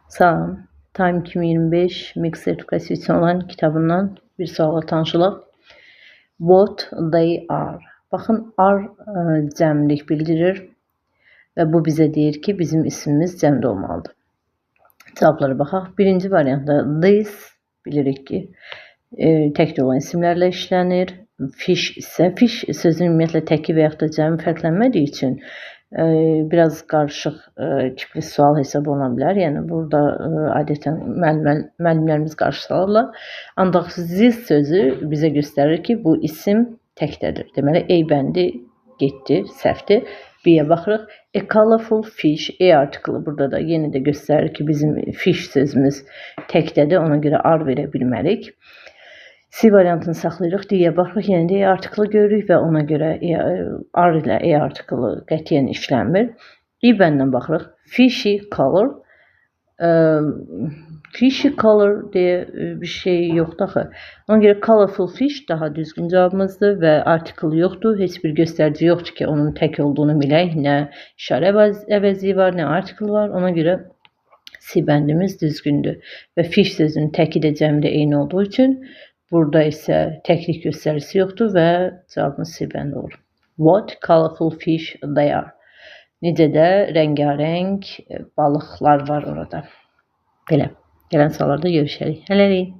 Salam. Time 2025 Mixed Certification olan kitabından bir suala tanışılaq. What they are. Baxın, are cəmlik bildirir və bu bizə deyir ki, bizim ismimiz cəmdə olmalıdır. Cavablara baxaq. Birinci variantda this bilirik ki, təkdə olan isimlərlə işlənir. Fish isə, fish sözün ümumiyyətlə təki və yaxud da cəmi fərqlənmədiyi üçün biraz qarışıq tipli sual hesab oluna bilər. Yəni burada adətən müəllimlərimiz qarşı salırlar. Ancaq this sözü bizə göstərir ki, bu isim təkdədir. Deməli, A bəndi getdi, səhvdir. B-yə baxırıq. A colorful fish, artiklı burada da yenə də göstərir ki, bizim fish sözümüz təkdədir. Ona görə ar verə bilmərik. C variantını saxlayırıq. D-yə baxırıq. Yenə də artiklı görürük və ona görə ar ilə artiklı qətiyyən işlənmir. E bəndən baxırıq. Fishy color. Fishy color deyə bir şey yoxdur axı. Ona görə colorful fish daha düzgün cavabımızdır və article yoxdur. Heç bir göstərici yoxdur ki, onun tək olduğunu bilək. Nə işarə əvəzliyi var, nə article var. Ona görə C bəndimiz düzgündür. Və fish sözünün təki də cəmi də eyni olduğu üçün burada isə təklik göstəricisi yoxdur və cavabımız C bəndi olur. What colorful fish they are. Necə də rəngarəng balıqlar var orada. Belə. Gələn suallarda görüşərik. Hələlik.